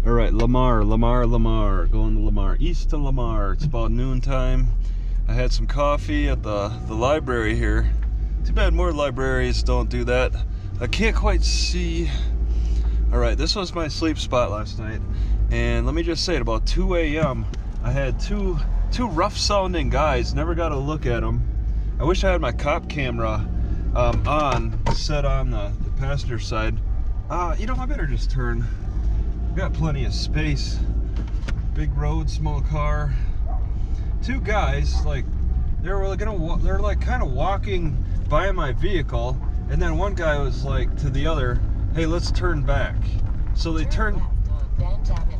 All right, Lamar, going to Lamar, east to Lamar. It's about noontime. I had some coffee at the library here. Too bad more libraries don't do that. I can't quite see. All right, this was my sleep spot last night. And let me just say, at about 2 a.m., I had two rough sounding guys, never got a look at them. I wish I had my cop camera set on the passenger side. I better just turn. Got plenty of space. Big road, small car. Two guys, like, they're like kind of walking by my vehicle, and then one guy was like to the other, "Hey, let's turn back." So they turned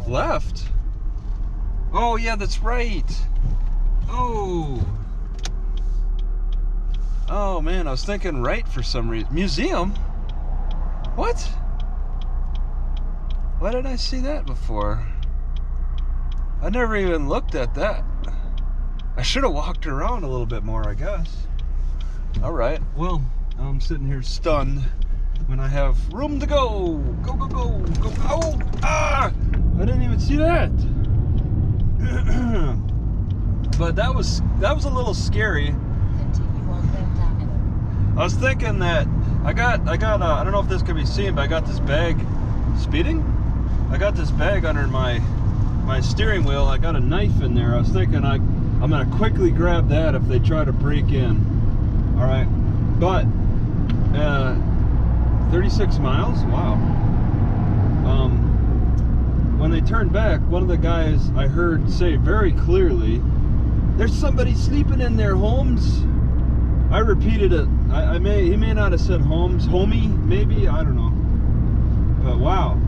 left. Oh yeah, that's right. Oh man, I was thinking right for some reason. Museum? What? Why did I see that before? I never even looked at that. I should have walked around a little bit more, I guess. All right, well, I'm sitting here stunned when I have room to go. Go, go, go, go. Oh, I didn't even see that. But that was a little scary. I was thinking that I got I don't know if this can be seen, but I got this bag. Speeding? I got this bag under my steering wheel. I got a knife in there. I was thinking I'm gonna quickly grab that if they try to break in. All right, but 36 miles. Wow. When they turned back, one of the guys I heard say very clearly, "There's somebody sleeping in their homes." I repeated it. He may not have said homes, homie, maybe, I don't know. But wow,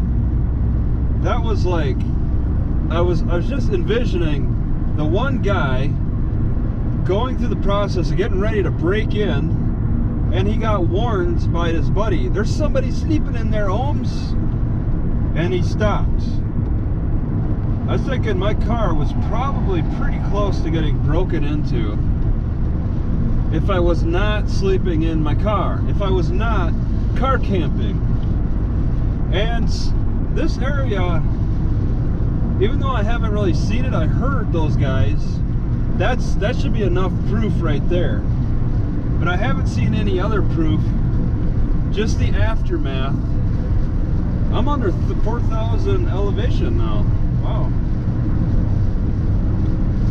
that was like, I was just envisioning the one guy going through the process of getting ready to break in, and he got warned by his buddy, "There's somebody sleeping in their homes," and he stopped. I was thinking my car was probably pretty close to getting broken into if I was not sleeping in my car, if I was not car camping. And this area, even though I haven't really seen it, I heard those guys. That should be enough proof right there. But I haven't seen any other proof, just the aftermath. I'm under 4,000 elevation now. Wow.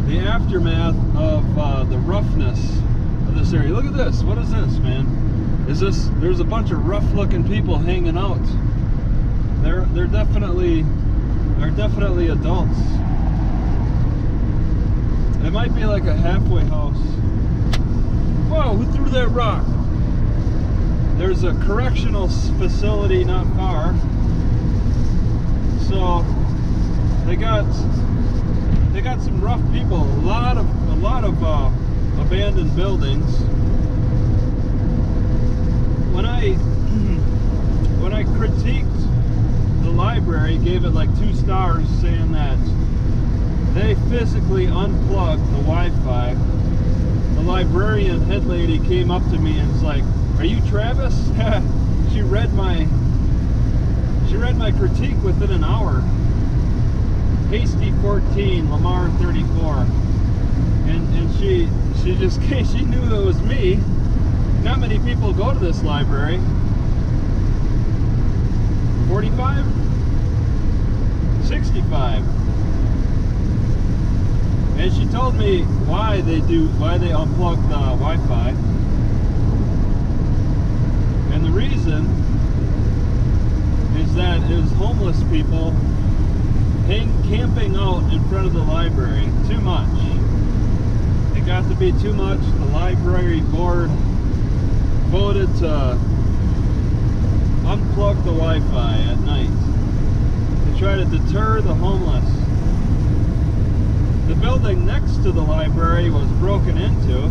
The aftermath of the roughness of this area. Look at this. What is this, man? There's a bunch of rough looking people hanging out. They're definitely adults. It might be like a halfway house. Whoa, who threw that rock? There's a correctional facility not far. So they got some rough people, a lot of abandoned buildings. When I critiqued the library, gave it like 2 stars, saying that they physically unplugged the Wi-Fi. The librarian head lady came up to me and was like, "Are you Travis?" She read my critique within an hour. Hasty 14, Lamar 34, and she knew it was me. Not many people go to this library. 45, 65, and she told me why they unplug the Wi-Fi, and the reason is that it was homeless people camping out in front of the library. Too much. It got to be too much. The library board voted to unplug the Wi-Fi at night to try to deter the homeless. The building next to the library was broken into,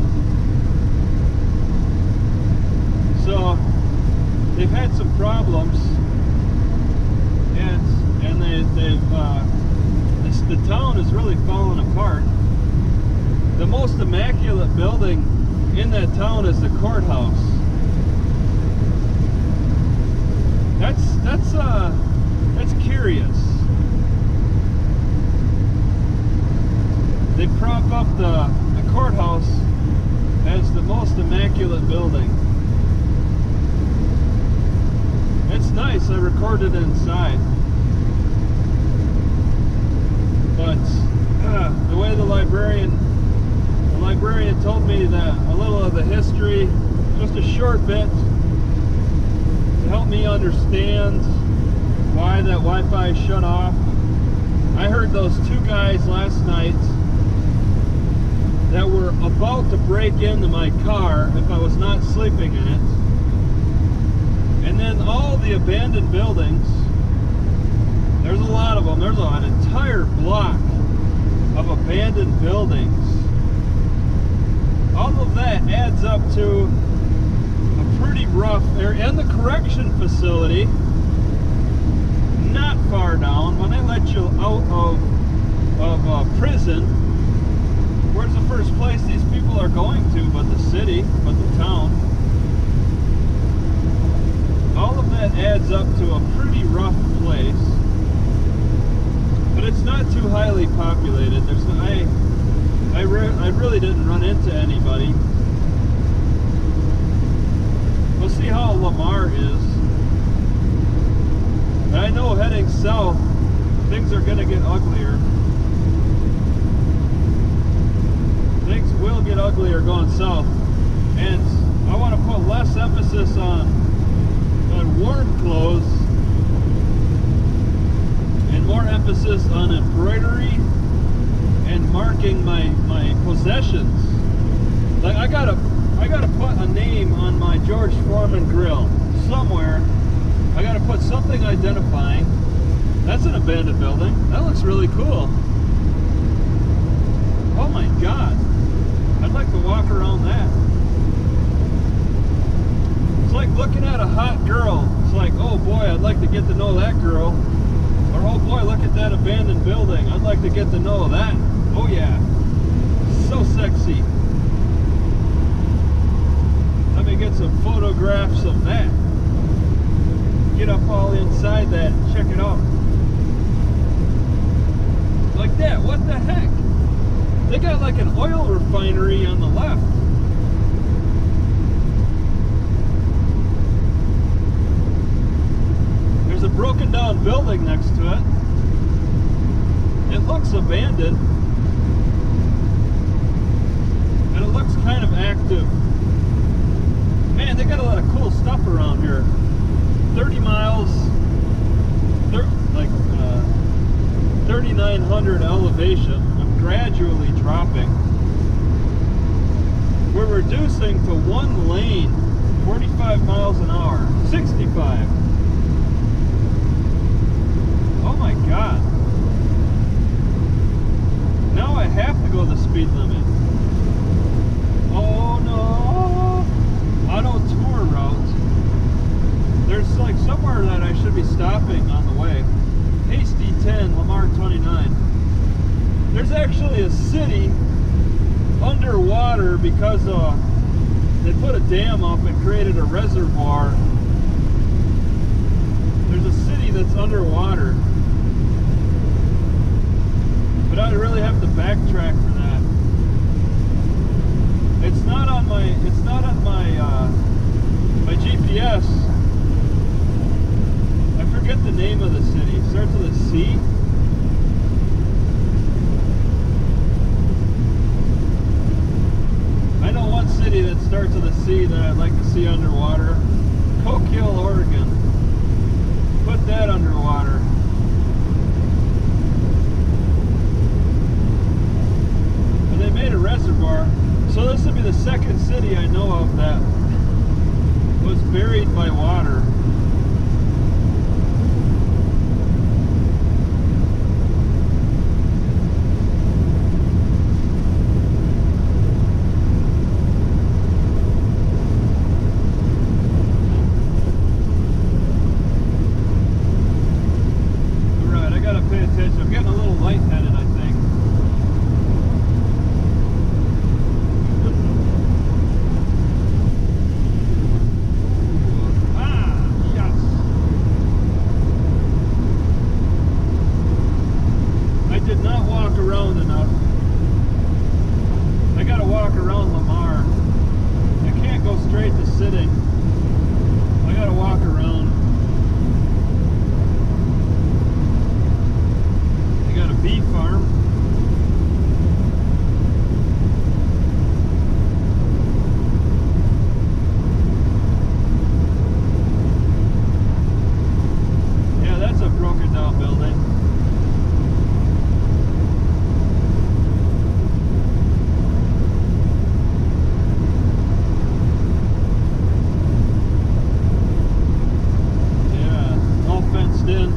so they've had some problems, and the town is really falling apart. The most immaculate building in that town is the courthouse. That's curious. they prop up the courthouse as the most immaculate building. It's nice. I recorded inside, but the way the librarian told me that a little of the history, just a short bit, to help me understand why that Wi-Fi shut off. I heard those two guys last night that were about to break into my car if I was not sleeping in it. And then all the abandoned buildings, there's a lot of them. There's an entire block of abandoned buildings. All of that adds up to a pretty rough area. And the correction facility, not far down, when they let you out of prison, where's the first place these people are going to but the city, but the town? All of that adds up to a pretty rough place. But it's not too highly populated. I really didn't run into anybody. We'll see how Lamar is. But I know heading south, things are going to get uglier. Things will get uglier going south. And I want to put less emphasis on warm clothes and more emphasis on embroidery and marking my possessions. Like I gotta put a name on my George Foreman grill somewhere. I gotta put something identifying. That's an abandoned building. That looks really cool. Oh my God, I'd like to walk around that. It's like looking at a hot girl. It's like, oh boy, I'd like to get to know that girl. Or oh boy, look at that abandoned building. I'd like to get to know that. Oh yeah, so sexy. Let me get some photographs of that. Get up all inside that and check it out. Like that, what the heck? They got like an oil refinery on the left. There's a broken down building next to it. It looks abandoned. And it looks kind of active. Man, they got a lot of cool stuff around here. 30 miles, like 3,900 elevation. I'm gradually dropping. We're reducing to one lane, 45 miles an hour, 65. Oh my God. Now I have to go the speed limit. Oh no. Auto tour route. There's like somewhere that I should be stopping on the way. Hasty 10, Lamar 29. There's actually a city underwater because they put a dam up and created a reservoir. There's a city that's underwater. But I really have to backtrack for that. It's not on my my GPS. I forget the name of the city. It starts with a C. I know one city that starts with a C that I'd like to see underwater. Coke Hill, Oregon. Put that underwater. And they made a reservoir. So this would be the second city I know of that was buried by water. Alright, I gotta pay attention. I'm getting a little lightheaded, I think. gotta walk around Lamar. I can't go straight to sitting. I gotta walk around. I got a bee farm. Yeah, that's a broken down building. In.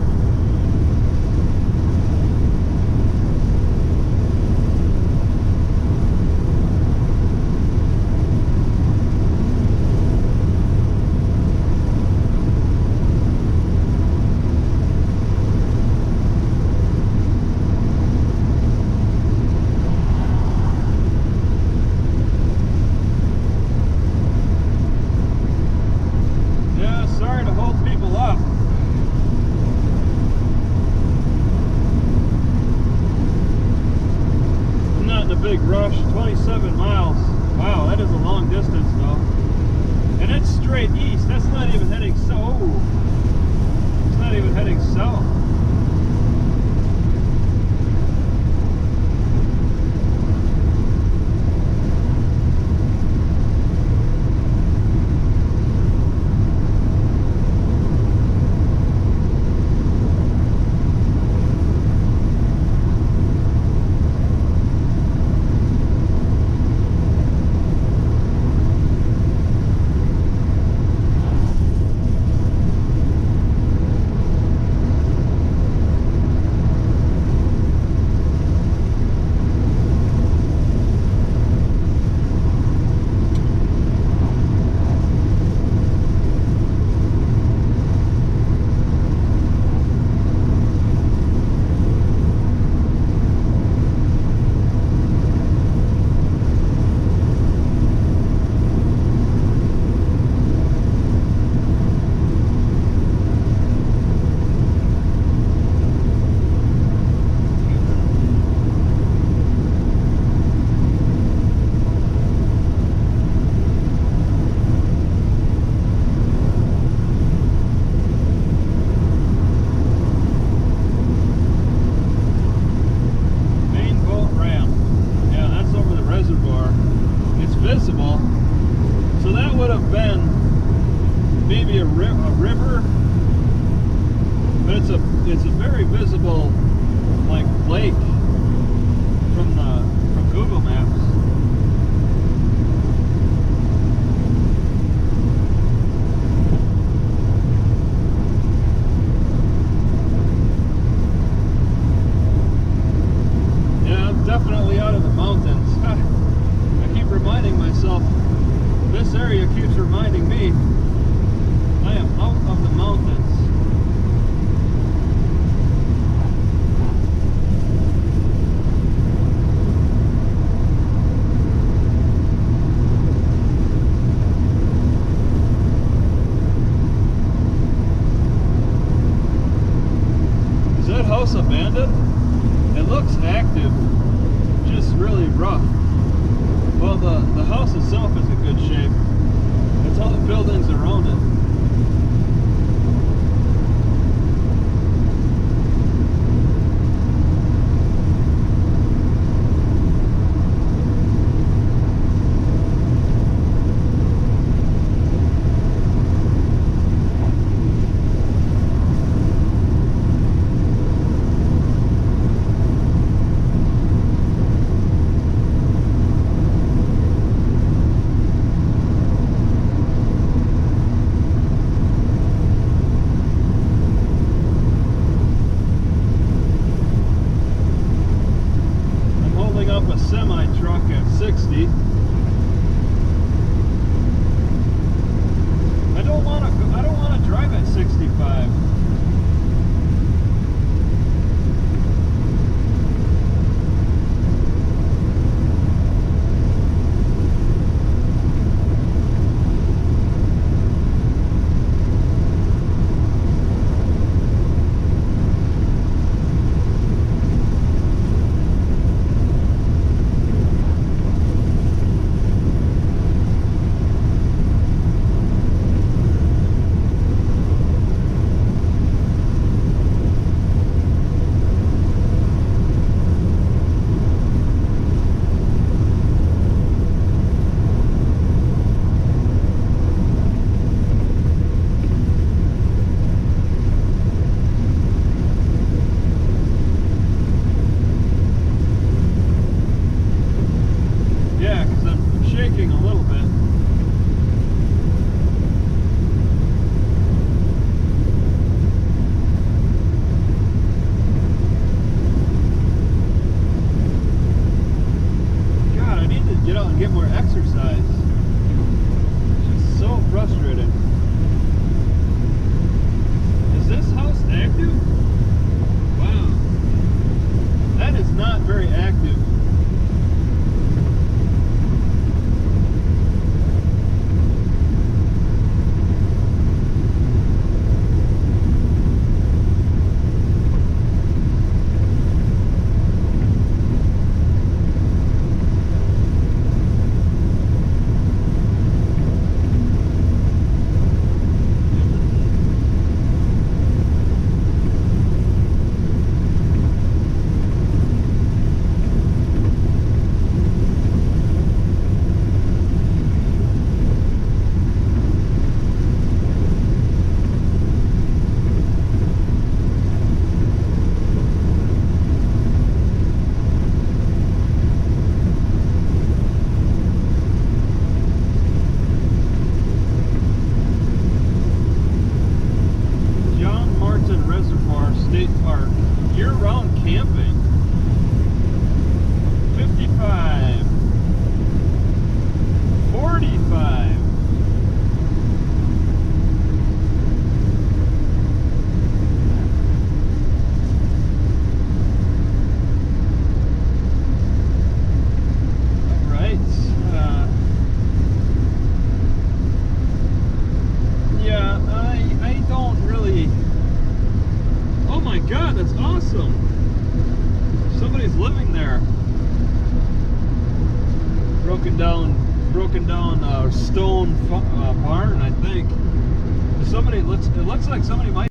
Yeah, sorry to hold people up. A big rush. 27 miles. Wow, that is a long distance though. And it's straight east. That's not even heading south. Oh, it's not even heading south. Visible, so that would have been maybe a river, but it's a very visible like lake from Google Maps. Yeah, I'm definitely out of the mountains. Reminding myself, this area keeps reminding me I am out of the mountains. Is that house abandoned? It looks active, just really rough. Well, the house itself is in good shape. It's all the buildings around it. not very active. State Park, year-round camping. 55, 45. All right. Yeah, I don't really. Oh my God, that's awesome! Somebody's living there. Broken down stone barn, I think. Somebody it looks like somebody might.